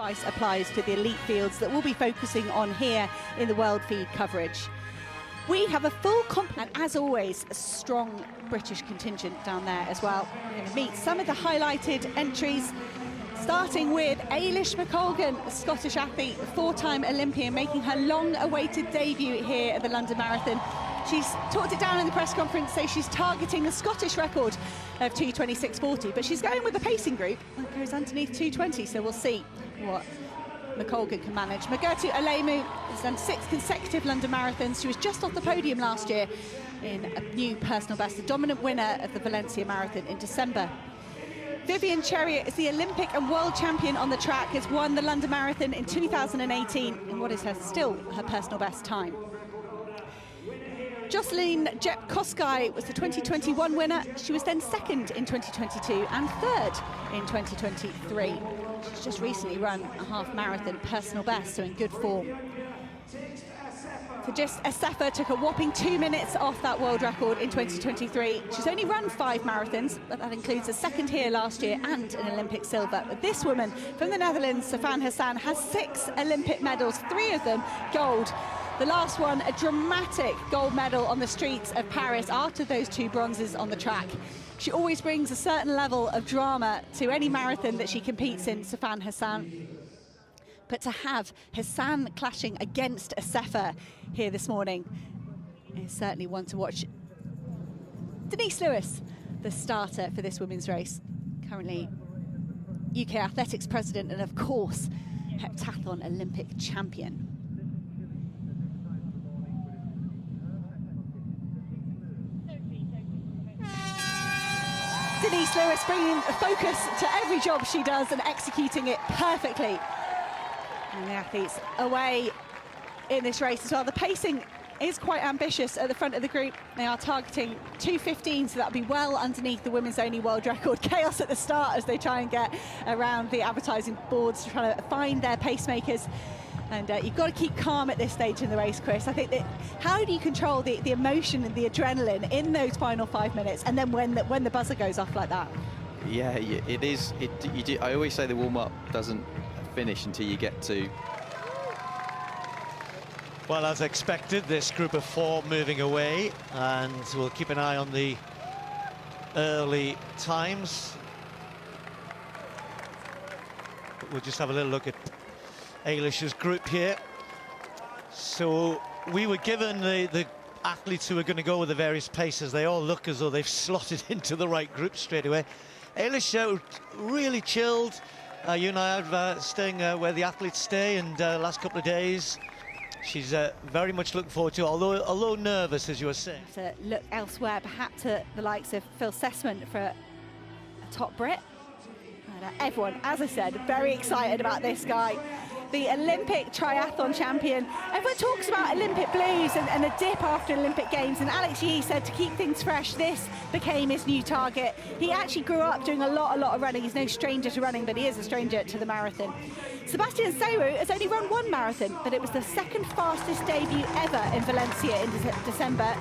Advice applies to the elite fields that we'll be focusing on here in the World Feed coverage. We have a full complement, and as always, a strong British contingent down there as well. We're going to meet some of the highlighted entries, starting with Eilish McColgan, a Scottish athlete, a four-time Olympian, making her long-awaited debut here at the London Marathon. She's talked it down in the press conference, so she's targeting the Scottish record of 2:26.40, but she's going with the pacing group that goes underneath 2:20, so we'll see what McColgan can manage. Magertu Alemu has done 6 consecutive London marathons. She was just off the podium last year in a new personal best, the dominant winner of the Valencia Marathon in December. Vivian Cheriot is the Olympic and world champion on the track, has won the London Marathon in 2018 in what is still her personal best time. Jocelyn Jepkosgei was the 2021 winner. She was then second in 2022 and third in 2023. She's just recently run a half marathon personal best, so in good form. Just Asefa took a whopping 2 minutes off that world record in 2023. She's only run 5 marathons, but that includes a second here last year and an Olympic silver. But this woman from the Netherlands, Sifan Hassan, has 6 Olympic medals, 3 of them gold. The last one, a dramatic gold medal on the streets of Paris after those 2 bronzes on the track. She always brings a certain level of drama to any marathon that she competes in, Sifan Hassan. But to have Hassan clashing against Asefa here this morning is certainly one to watch. Denise Lewis, the starter for this women's race, currently UK Athletics President and, of course, heptathlon Olympic champion. Denise Lewis bringing a focus to every job she does and executing it perfectly. And the athletes away in this race as well. The pacing is quite ambitious at the front of the group. They are targeting 2:15, so that'll be well underneath the women's only world record. Chaos at the start as they try and get around the advertising boards, trying to find their pacemakers. And you've got to keep calm at this stage in the race, Chris. I think that how do you control the emotion and the adrenaline in those final 5 minutes, and then when the buzzer goes off like that? Yeah, it is. I always say the warm-up doesn't finish until you get to. Well, as expected, this group of 4 moving away, and we'll keep an eye on the early times. But we'll just have a little look at Eilish's group here. So we were given the athletes who are going to go with the various paces. They all look as though they've slotted into the right group straight away. Eilish really chilled. You and I are staying where the athletes stay, and last couple of days she's very much looking forward to it, although nervous, as you were saying. To look elsewhere, perhaps to the likes of Phil Sessman for a top Brit. And, everyone, as I said, very excited about this guy. The Olympic triathlon champion. Everyone talks about Olympic blues and a dip after Olympic Games, and Alex Yee said to keep things fresh, this became his new target. He actually grew up doing a lot of running. He's no stranger to running, but he is a stranger to the marathon. Sebastian Seru has only run 1 marathon, but it was the second fastest debut ever in Valencia in December.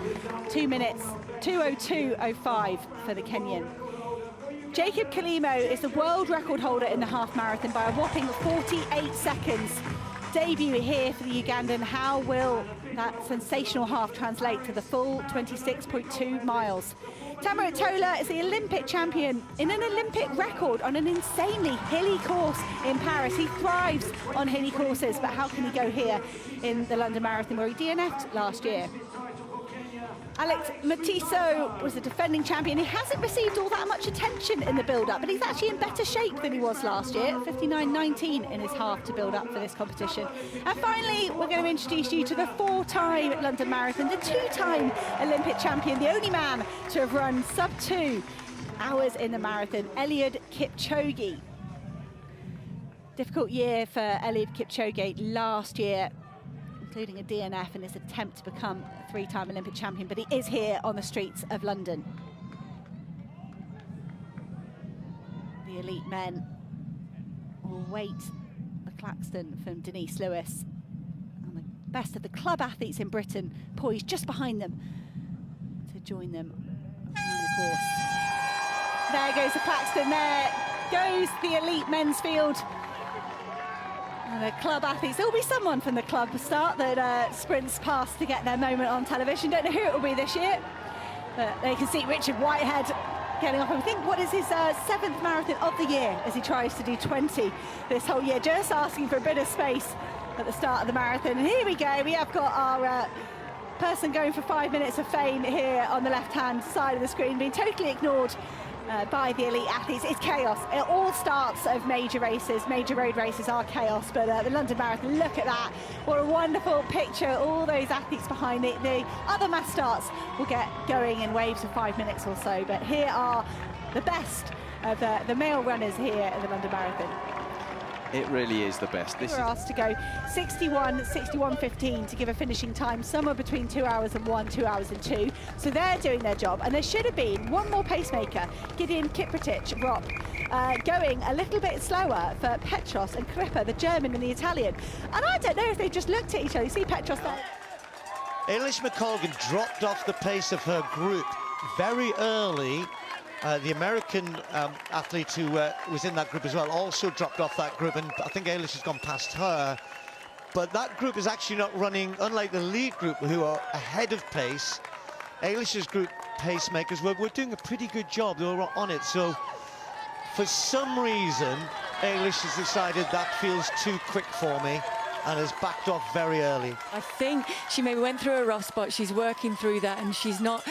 2 minutes, 2:02.05 for the Kenyan. Jacob Kalimo is the world record holder in the half marathon by a whopping 48 seconds. Debut here for the Ugandan. How will that sensational half translate to the full 26.2 miles? Tamara Tola is the Olympic champion in an Olympic record on an insanely hilly course in Paris. He thrives on hilly courses, but how can he go here in the London Marathon where he DNF'd last year? Alex Matiso was the defending champion. He hasn't received all that much attention in the build-up, but he's actually in better shape than he was last year, 59.19 in his half to build up for this competition. And finally, we're going to introduce you to the 4-time London Marathon, the 2-time Olympic champion, the only man to have run sub-2 hours in the marathon, Eliud Kipchoge. Difficult year for Eliud Kipchoge last year, including a DNF in his attempt to become a 3-time Olympic champion, but he is here on the streets of London. The elite men will wait the Claxton from Denise Lewis, and the best of the club athletes in Britain poised just behind them to join them around the course. There goes the Claxton, there goes the elite men's field. And the club athletes, there will be someone from the club start that sprints past to get their moment on television. Don't know who it will be this year, but they can see Richard Whitehead getting off. I think what is his 7th marathon of the year as he tries to do 20 this whole year, just asking for a bit of space at the start of the marathon. And here we go, we have got our person going for 5 minutes of fame here on the left-hand side of the screen, being totally ignored by the elite athletes. It's chaos. It all starts of major races. Major road races are chaos, but the London Marathon, look at that. What a wonderful picture. All those athletes behind it. The other mass starts will get going in waves of 5 minutes or so, but here are the best of the male runners here at the London Marathon. It really is the best. They were asked to go 61:15 to give a finishing time somewhere between 2 hours and 1, 2 hours and 2. So they're doing their job, and there should have been one more pacemaker, Gideon Kiprotich, Rob, going a little bit slower for Petros and Kripper, the German and the Italian. And I don't know if they just looked at each other. You see Petros there. Eilish McColgan dropped off the pace of her group very early. The American athlete who was in that group as well also dropped off that group, and I think Eilish has gone past her. But that group is actually not running, unlike the lead group who are ahead of pace. Eilish's group pacemakers were doing a pretty good job. They were on it. So for some reason, Eilish has decided that feels too quick for me and has backed off very early. I think she maybe went through a rough spot. She's working through that, and she's not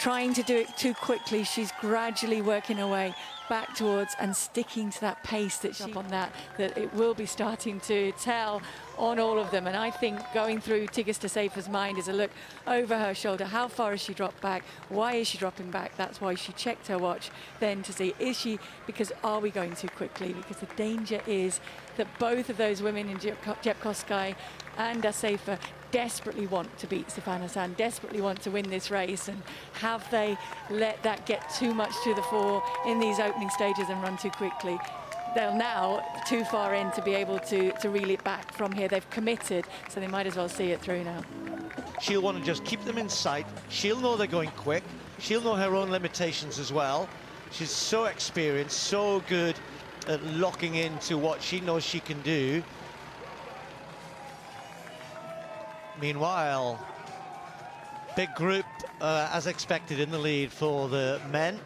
trying to do it too quickly. She's gradually working her way back towards and sticking to that pace that she's on, that it will be starting to tell on all of them. And I think going through Tigista Seifer's mind is a look over her shoulder. How far has she dropped back? Why is she dropping back? That's why she checked her watch then to see, is she, because are we going too quickly? Because the danger is that both of those women in Jepkosgei and Seifer desperately want to beat Sifan Hassan, desperately want to win this race, and have they let that get too much to the fore in these opening stages and run too quickly? They're now too far in to be able to reel it back from here. They've committed, so they might as well see it through now. She'll want to just keep them in sight. She'll know they're going quick. She'll know her own limitations as well. She's so experienced, so good at locking into what she knows she can do. Meanwhile, big group, as expected, in the lead for the men.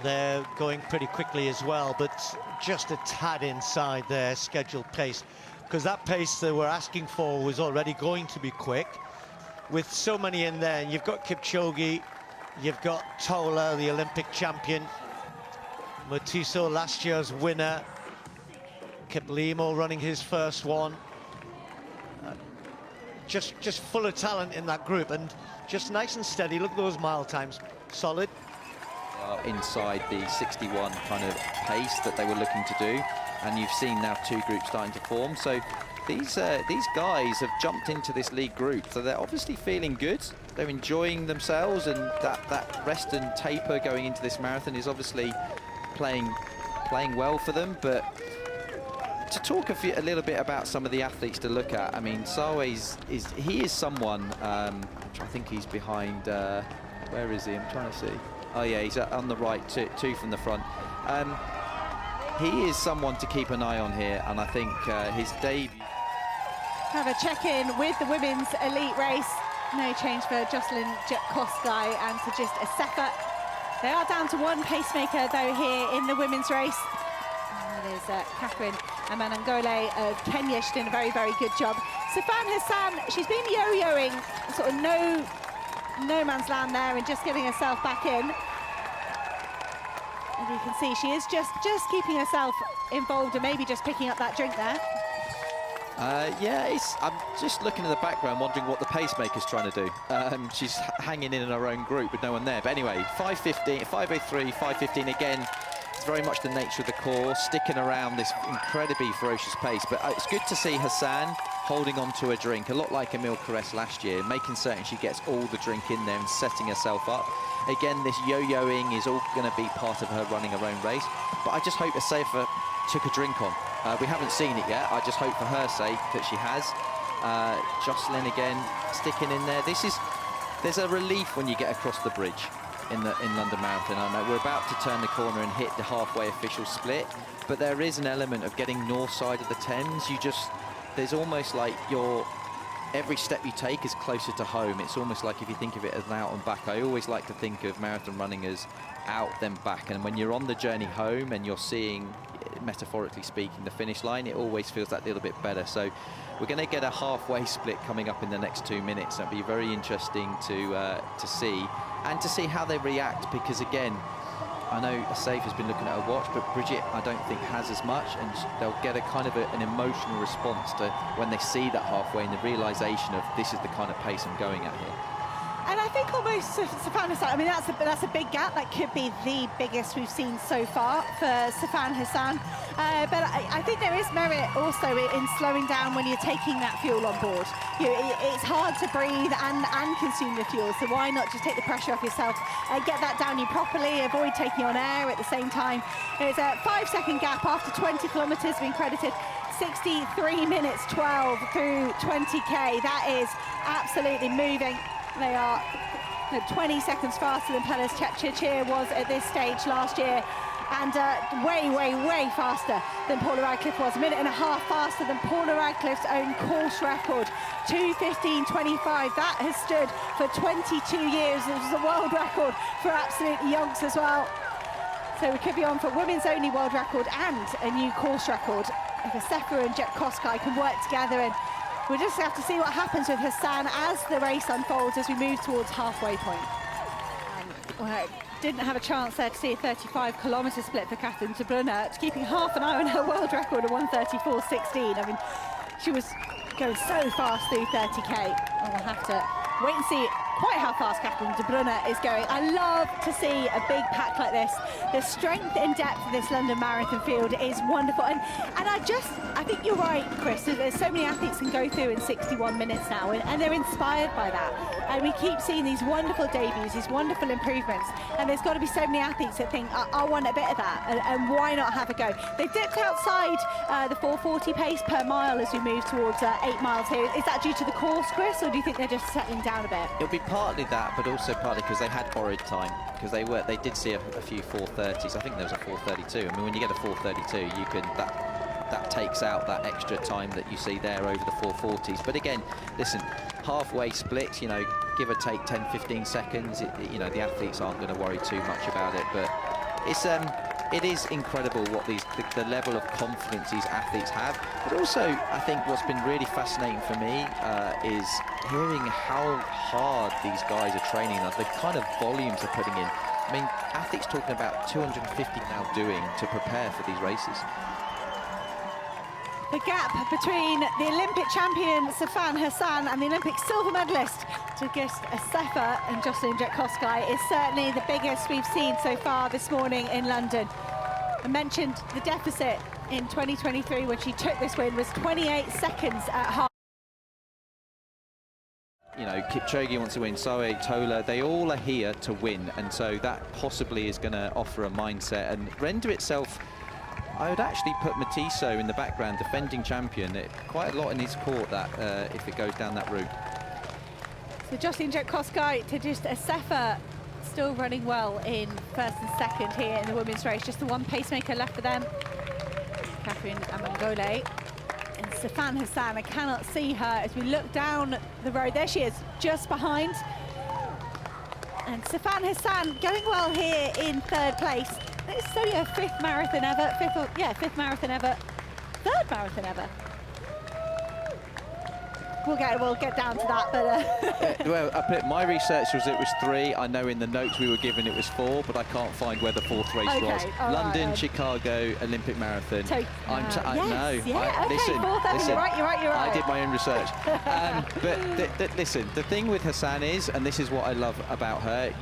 They're going pretty quickly as well, but just a tad inside their scheduled pace, because that pace they were asking for was already going to be quick. With so many in there, you've got Kipchoge, you've got Tola, the Olympic champion, Mutiso, last year's winner, Kiplimo running his first one. Just full of talent in that group, and just nice and steady. Look at those mile times, solid. Inside the 61 kind of pace that they were looking to do, and you've seen now two groups starting to form. So these guys have jumped into this league group, so they're obviously feeling good. They're enjoying themselves, and that rest and taper going into this marathon is obviously playing well for them. But to talk a little bit about some of the athletes to look at, I mean, Sawe is someone, I think he's behind, where is he? I'm trying to see. Oh yeah, he's on the right, two from the front. He is someone to keep an eye on here, and I think his debut. Have a check-in with the women's elite race. No change for Jocelyn Jepkosgei and Tigista Seifer. They are down to one pacemaker though here in the women's race. And that is Catherine Amanangole of Kenya. She's doing a very, very good job. Sifan Hassan, she's been yo-yoing sort of no man's land there and just getting herself back in. And you can see she is just keeping herself involved and maybe just picking up that drink there. Yeah, I'm just looking in the background, wondering what the pacemaker's trying to do. She's hanging in her own group with no one there. But anyway, 5:15, 5:03, 5:15 again. It's very much the nature of the course, sticking around this incredibly ferocious pace. But it's good to see Hassan holding on to her drink, a lot like Emile Caresse last year, making certain she gets all the drink in there and setting herself up. Again, this yo-yoing is all going to be part of her running her own race. But I just hope Seifer took a drink on. We haven't seen it yet. I just hope for her sake that she has. Jocelyn again sticking in there. There's a relief when you get across the bridge in London Marathon. I know we're about to turn the corner and hit the halfway official split, but there is an element of getting north side of the Thames. there's almost like every step you take is closer to home. It's almost like if you think of it as an out and back. I always like to think of marathon running as out then back, and when you're on the journey home and you're seeing, metaphorically speaking, the finish line, it always feels that little bit better. So we're going to get a halfway split coming up in the next 2 minutes. That'll be very interesting to see, and to see how they react, because again, I know Decisive has been looking at her watch, but Bridget, I don't think, has as much, and they'll get a kind of an emotional response to when they see that halfway and the realisation of this is the kind of pace I'm going at here. And I think almost Sifan Hassan, I mean, that's a big gap. That could be the biggest we've seen so far for Sifan Hassan. But I think there is merit also in slowing down when you're taking that fuel on board. It's hard to breathe and consume the fuel, so why not just take the pressure off yourself and get that down you properly, avoid taking on air at the same time. There's a 5-second gap after 20 kilometres being credited. 63 minutes 12 through 20k. That is absolutely moving. They are 20 seconds faster than Peles Chepchirchir was at this stage last year, and way faster than Paula Radcliffe was. A minute and a half faster than Paula Radcliffe's own course record, 2:15.25. That has stood for 22 years. It was a world record for absolutely yonks as well. So we could be on for women's only world record and a new course record if Asefa and Jet Koskay can work together. And we'll just have to see what happens with Hassan as the race unfolds, as we move towards halfway point. Well, didn't have a chance there to see a 35-kilometre split for Catherine de Bruyne, keeping half an eye on her world record of 1:34.16. I mean, she was going so fast through 30k. And we'll have to wait and see quite how fast Catherine de Bruyne is going. I love to see a big pack like this. The strength and depth of this London Marathon field is wonderful. And I think you're right, Chris. There's so many athletes can go through in 61 minutes now, and they're inspired by that. And we keep seeing these wonderful debuts, these wonderful improvements. And there's got to be so many athletes that think, I want a bit of that, and why not have a go? They've dipped outside the 4:40 pace per mile as we move towards 8 miles here. Is that due to the course, Chris, or do you think they're just settling down a bit? It'll be partly that, but also partly because they had borrowed time, because they did see a few 4:30s. I think there was a 4:32. I mean, when you get a 4:32, you can that takes out that extra time that you see there over the 4:40s. But again, listen, halfway splits, give or take 10-15 seconds. The athletes aren't going to worry too much about it, but it is incredible what the level of confidence these athletes have. But also, I think what's been really fascinating for me is hearing how hard these guys are training, the kind of volumes they're putting in. I mean, athletes talking about 250 now doing to prepare for these races. The gap between the Olympic champion Sifan Hassan and the Olympic silver medalist Asefa and Jocelyn Jet Koskay is certainly the biggest we've seen so far this morning in London. I mentioned the deficit in 2023 when she took this win was 28 seconds at half. Kipchoge wants to win, Soe, Tola, they all are here to win, and so that possibly is going to offer a mindset and render itself. I would actually put Matiso in the background, defending champion. Quite a lot in his court, that if it goes down that route. So Jocelyn Jet Koskay to just Asefa, still running well in first and second here in the women's race. Just the one pacemaker left for them, Catherine Amangole. And Sifan Hassan, I cannot see her as we look down the road. There she is, just behind. And Sifan Hassan going well here in third place. It's only her fifth marathon ever, fifth marathon ever, third marathon ever. We'll get down to that, but well, my research was it was 3. I know in the notes we were given it was 4, but I can't find where the 4th race was. London, Chicago, Olympic Marathon. Listen, listen. You're right. I did my own research. But listen, the thing with Hassan is, and this is what I love about her,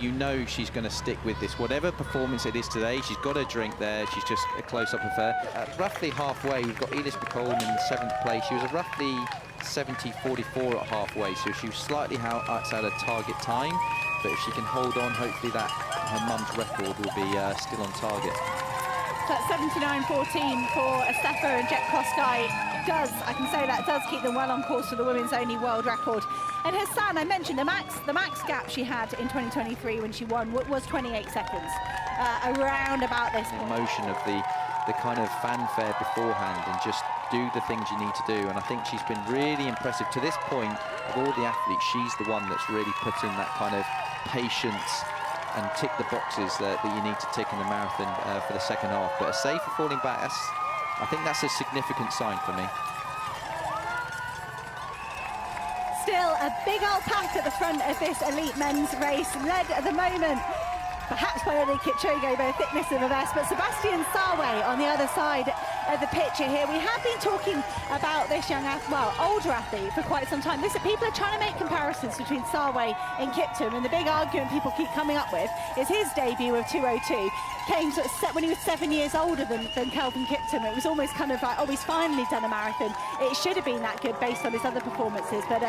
she's going to stick with this. Whatever performance it is today, she's got a drink there. She's just a close-up of her. Roughly halfway, you've got Elis Bacol in 7th place. She was a roughly 70.44 at halfway, so she was slightly outside her target time, but if she can hold on, hopefully that her mum's record will be still on target. So that's 79.14 for Asefa and Jet Koskay. I can say that does keep them well on course for the women's only world record. And Hassan, I mentioned the max gap she had in 2023 when she won was 28 seconds, around about this point. The motion of the the kind of fanfare beforehand and just do the things you need to do. And I think she's been really impressive. To this point, of all the athletes, she's the one that's really put in that kind of patience and tick the boxes that you need to tick in the marathon for the second half. But a save for falling back, I think that's a significant sign for me. Still a big old pack at the front of this elite men's race, led at the moment perhaps by Eliud Kipchoge by the thickness of the vest, but Sebastian Sawe on the other side of the picture here. We have been talking about this young older athlete for quite some time. People are trying to make comparisons between Sawe and Kiptum, and the big argument people keep coming up with is his debut of 2:02 came sort of when he was 7 years older than Kelvin Kiptum. It was almost kind of like, oh, he's finally done a marathon. It should have been that good based on his other performances. But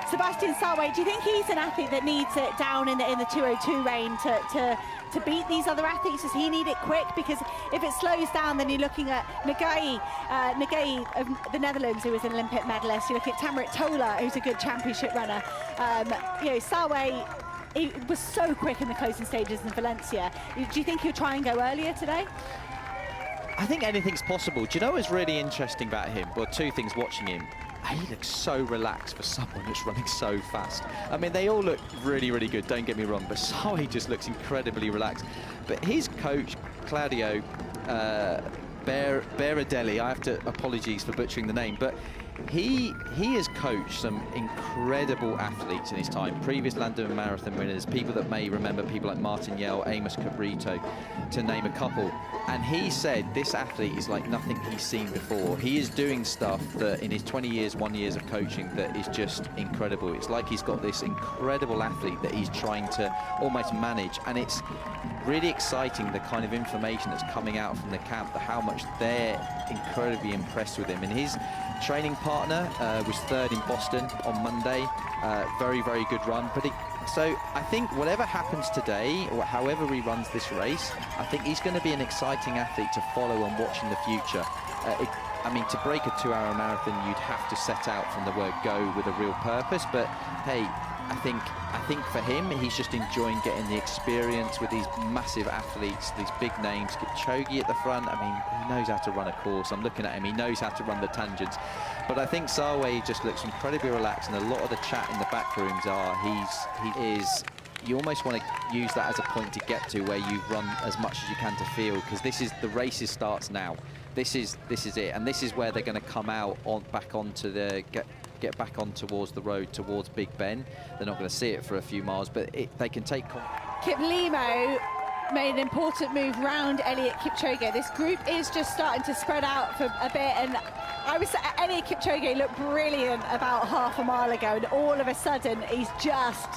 Sebastian Sawe, do you think he's an athlete that needs it down in the 2:02 range to beat these other athletes? Does he need it quick? Because if it slows down, then you're looking at Ngai of the Netherlands, who was an Olympic medalist. You look at Tamarit Tola, who's a good championship runner. Sawe, he was so quick in the closing stages in Valencia. Do you think he'll try and go earlier today? I think anything's possible. Do you know what's really interesting about him? Well, two things watching him. He looks so relaxed for someone that's running so fast. I mean, they all look really, really good, don't get me wrong, but Sawe just looks incredibly relaxed. But his coach, Claudio Berardelli, I have to apologies for butchering the name, but he has coached some incredible athletes in his time, previous London Marathon winners, people that may remember people like Martin Yell, Amos Cabrito, to name a couple. And he said this athlete is like nothing he's seen before. He is doing stuff that in his 1 years of coaching that is just incredible. It's like he's got this incredible athlete that he's trying to almost manage, and it's really exciting the kind of information that's coming out from the camp, how much they're incredibly impressed with him. And his training partner was third in Boston on Monday. Very, very good run. So I think whatever happens today, or however he runs this race, I think he's going to be an exciting athlete to follow and watch in the future. I mean, to break a 2-hour marathon, you'd have to set out from the word go with a real purpose. But hey, I think for him, he's just enjoying getting the experience with these massive athletes, these big names. Kipchoge at the front, I mean, he knows how to run a course. I'm looking at him, he knows how to run the tangents. But I think Sawe just looks incredibly relaxed, and a lot of the chat in the back rooms you almost want to use that as a point to get to where you run as much as you can to feel, because the race starts now. This is it, and this is where they're going to come out back onto the get back on towards the road towards Big Ben. They're not going to see it for a few miles, but they can take. Kiplimo made an important move round Eliud Kipchoge. This group is just starting to spread out for a bit, and Eliud Kipchoge looked brilliant about half a mile ago, and all of a sudden he's just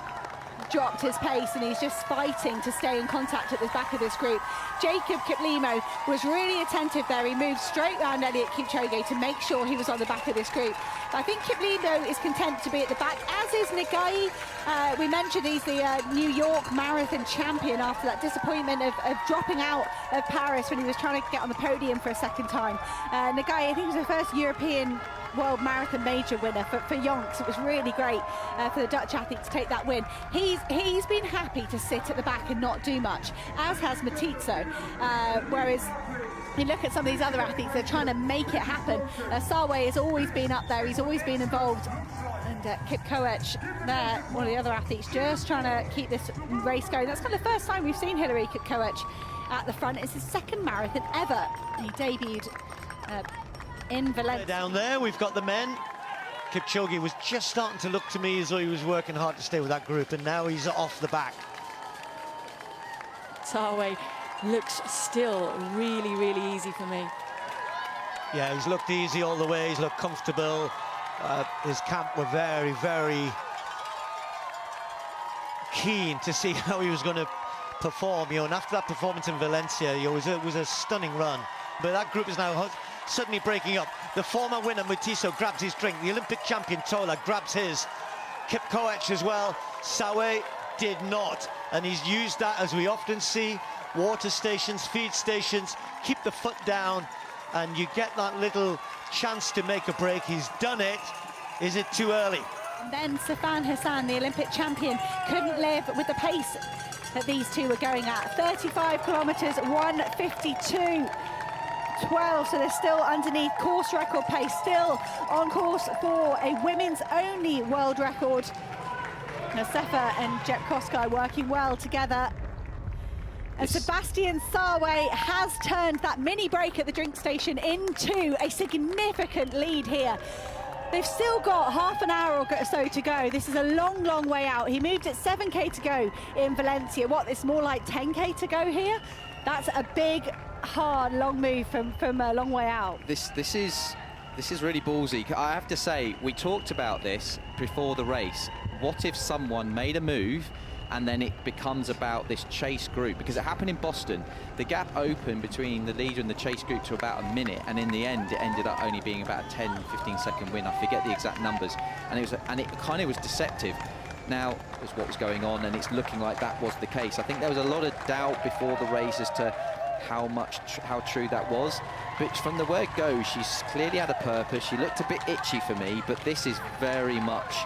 dropped his pace, and he's just fighting to stay in contact at the back of this group. Jacob Kiplimo was really attentive there. He moved straight round Eliud Kipchoge to make sure he was on the back of this group. I think Kiplimo is content to be at the back, as is Ngai. We mentioned he's the New York Marathon champion after that disappointment of dropping out of Paris when he was trying to get on the podium for a second time. Ngai, I think, was the first European World Marathon major winner for Yonks. It was really great for the Dutch athlete to take that win. He's been happy to sit at the back and not do much, as has Matizzo. Whereas you look at some of these other athletes, they're trying to make it happen. Sawe has always been up there, he's always been involved. And Kip Koech there, one of the other athletes, just trying to keep this race going. That's kind of the first time we've seen Hilary Kip Koech at the front. It's his second marathon ever. He debuted in Valencia. Down there, we've got the men. Kipchoge was just starting to look to me as though he was working hard to stay with that group, and now he's off the back. Sawe looks still really, really easy for me. Yeah, he's looked easy all the way, he's looked comfortable. His camp were very, very keen to see how he was going to perform. And after that performance in Valencia, it was a stunning run. But that group is now suddenly breaking up. The former winner, Matizzo, grabs his drink. The Olympic champion, Tola, grabs his. Kip Koech as well. Sawe did not. And he's used that, as we often see, water stations, feed stations, keep the foot down, and you get that little chance to make a break. He's done it. Is it too early? And then Sifan Hassan, the Olympic champion, couldn't live with the pace that these two were going at. 35 kilometres, 1:52. 12, so they're still underneath course record pace, still on course for a women's only world record. Sefa and Jepkoskai working well together. And Sebastian Sarway has turned that mini break at the drink station into a significant lead here. They've still got half an hour or so to go. This is a long, long way out. He moved at 7K to go in Valencia. What, it's more like 10K to go here? That's a big, hard, long move from a long way out. This is really ballsy. I have to say, we talked about this before the race. What if someone made a move and then it becomes about this chase group? Because it happened in Boston. The gap opened between the leader and the chase group to about a minute, and in the end it ended up only being about a 10-15 second win. I forget the exact numbers, and it kind of was deceptive. Now is what was going on, and it's looking like that was the case. I think there was a lot of doubt before the race as to how true that was, but from the word go, she's clearly had a purpose. She looked a bit itchy for me, but this is very much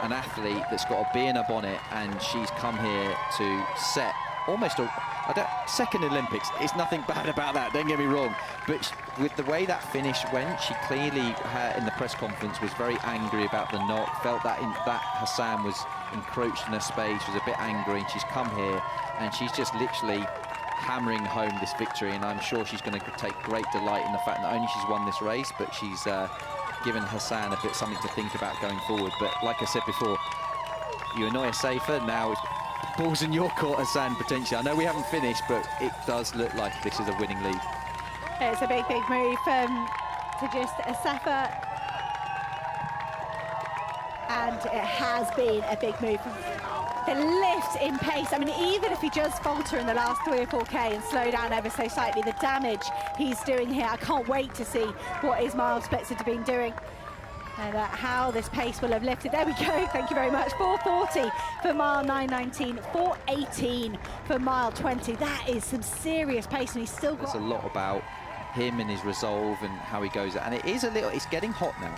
an athlete that's got a bee in her bonnet, and she's come here to set almost second Olympics. It's nothing bad about that, don't get me wrong, but with the way that finish went, she clearly in the press conference was very angry about the knock, felt that Hassan was encroached in her space, was a bit angry, and she's come here and she's just literally hammering home this victory, and I'm sure she's going to take great delight in the fact not only she's won this race, but she's given Hassan a bit something to think about going forward. But like I said before, you annoy a safer, now it's balls in your court, Hassan, potentially. I know we haven't finished, but it does look like this is a winning lead. It's a big, big move to just Sefa, and it has been a big move. The lift in pace, I mean, even if he does falter in the last 3 or 4K and slow down ever so slightly, the damage he's doing here, I can't wait to see what his mile splits have been doing and how this pace will have lifted. There we go, thank you very much. 4:40 for mile 9:19, 4:18 for mile 20. That is some serious pace, and he's still got... There's a lot about him and his resolve and how he goes, and it's getting hot now.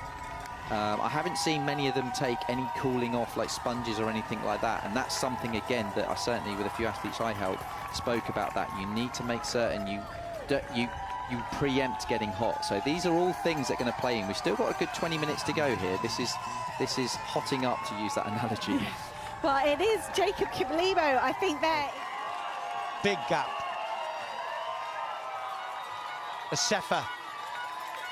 I haven't seen many of them take any cooling off like sponges or anything like that, and that's something again that I certainly, with a few athletes I helped, spoke about that. You need to make certain you preempt getting hot. So these are all things that are going to play in. We've still got a good 20 minutes to go here. This is hotting up, to use that analogy. Well, it is Jacob Kiplimo, I think that big gap. Sefa,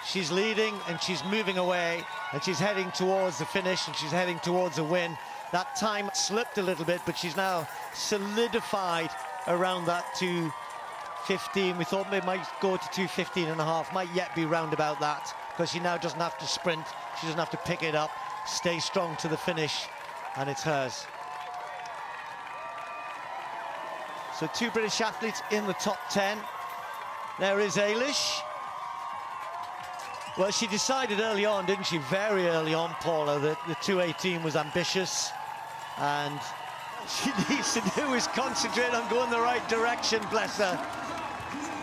she's leading and she's moving away, and she's heading towards the finish, and she's heading towards a win. That time slipped a little bit, but she's now solidified around that 2:15. We thought they might go to 2:15 and a half, might yet be round about that, because she now doesn't have to sprint, she doesn't have to pick it up, stay strong to the finish, and it's hers. So 2 British athletes in the top 10. There is Eilish. Well, she decided early on, didn't she, very early on, Paula, that the 2:18 was ambitious, and she needs to do is concentrate on going the right direction, bless her.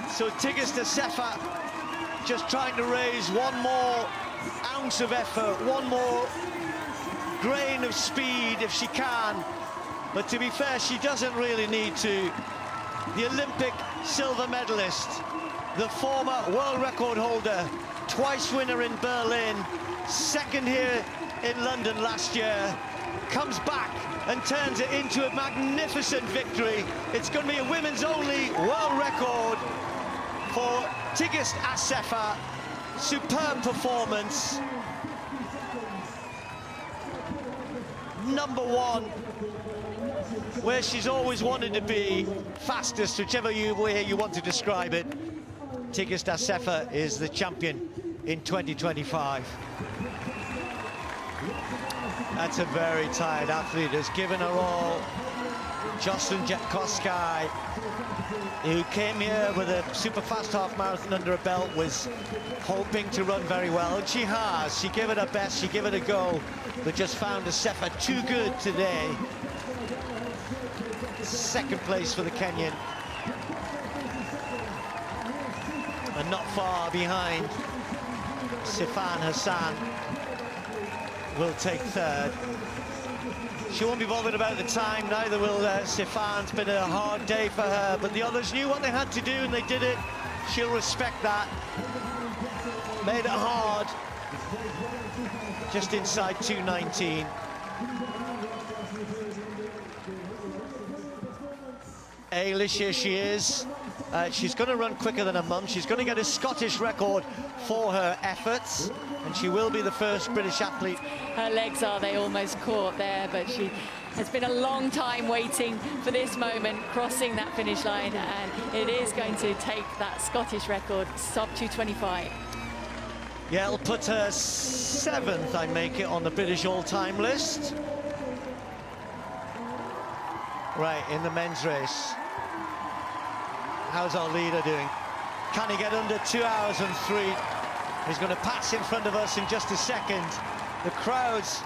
So Tigista Sefa just trying to raise one more ounce of effort, one more grain of speed if she can. But to be fair, she doesn't really need to. The Olympic silver medalist, the former world record holder, twice winner in Berlin, second here in London last year, comes back and turns it into a magnificent victory. It's going to be a women's only world record for Tigist Sefa. Superb performance. Number 1, where she's always wanted to be, fastest, whichever way you want to describe it. Tigist Sefa is the champion in 2025. That's a very tired athlete, has given her all. Jocelyn Jepkoskai, who came here with a super fast half marathon under her belt, was hoping to run very well, and she has. She gave it her best, she gave it a go, but just found Sefa too good today. Second place for the Kenyan, and not far behind. Sifan Hassan will take third. She won't be bothered about the time, neither will Sifan. It's been a hard day for her, but the others knew what they had to do and they did it. She'll respect that. Made it hard. Just inside 2:19. Eilish, here she is. She's going to run quicker than her mum. She's going to get a Scottish record for her efforts, and she will be the first British athlete. Her legs are, they almost caught there, but she has been a long time waiting for this moment, crossing that finish line, and it is going to take that Scottish record, sub 2:25. Yeah, it'll put her 7th, I make it, on the British all-time list. Right, in the men's race. How's our leader doing? Can he get under 2 hours and 3? He's going to pass in front of us in just a second. The crowd's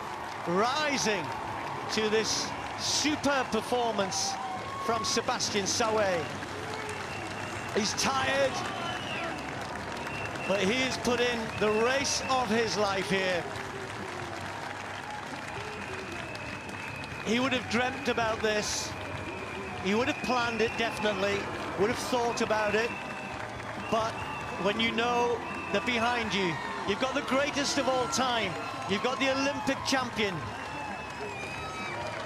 rising to this superb performance from Sebastian Sawe. He's tired, but he has put in the race of his life here. He would have dreamt about this. He would have planned it, definitely. Would have thought about it. But when you know that behind you, you've got the greatest of all time. You've got the Olympic champion.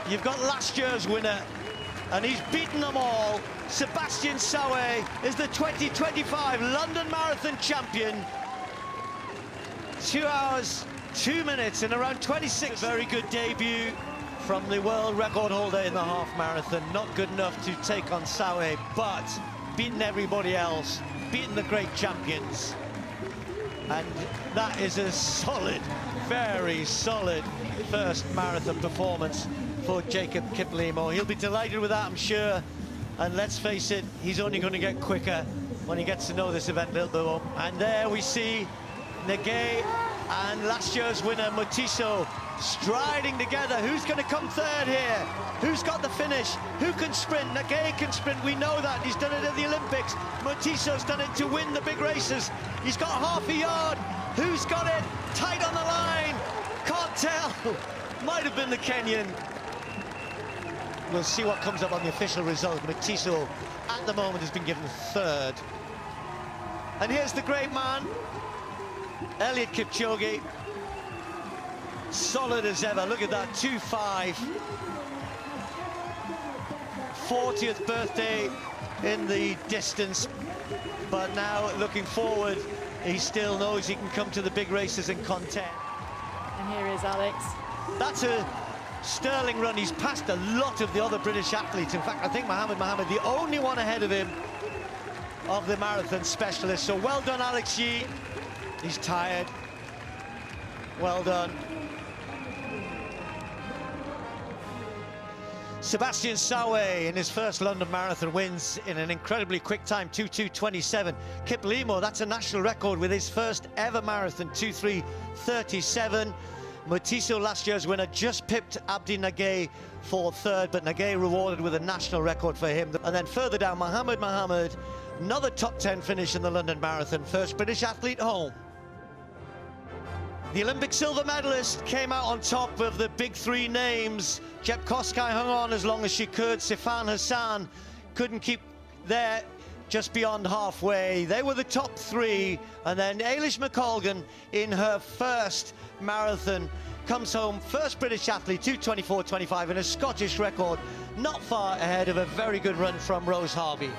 You've got last year's winner. And he's beaten them all. Sebastian Sawe is the 2025 London Marathon champion. 2 hours, 2 minutes and around 26. A very good debut from the world record holder in the half marathon. Not good enough to take on Sawe, but beaten everybody else, beaten the great champions. And that is a solid, very solid first marathon performance for Jacob Kiplimo. He'll be delighted with that, I'm sure. And let's face it, he's only going to get quicker when he gets to know this event a little bit more. And there we see Nagay and last year's winner Mutiso striding together. Who's going to come third here? Who's got the finish? Who can sprint? Nagay can sprint, we know that. He's done it at the Olympics. Mutiso's done it to win the big races. He's got half a yard. Who's got it? Tight on the line. Can't tell. Might have been the Kenyan. We'll see what comes up on the official result. Mutiso, at the moment, has been given third. And here's the great man, Eliud Kipchoge. Solid as ever. Look at that, 2.5. 40th birthday in the distance. But now, looking forward, he still knows he can come to the big races and contend. And here is Alex. That's a sterling run. He's passed a lot of the other British athletes. In fact, I think Mohammed, the only one ahead of him of the marathon specialist. So well done, Alex Yee. He's tired. Well done. Sebastian Sawe in his first London Marathon wins in an incredibly quick time, 2:2:27. Kiplimo, that's a national record with his first ever marathon, 2:3:37. Mutiso, last year's winner, just pipped Abdi Nagay for third, but Nagay rewarded with a national record for him. And then further down, Mohammed, another top 10 finish in the London Marathon, first British athlete home. The Olympic silver medalist came out on top of the big three names. Jeb Koskai hung on as long as she could. Sifan Hassan couldn't keep there, just beyond halfway. They were the top three. And then Eilish McColgan, in her first marathon, comes home first British athlete, 2:24:25, and a Scottish record, not far ahead of a very good run from Rose Harvey.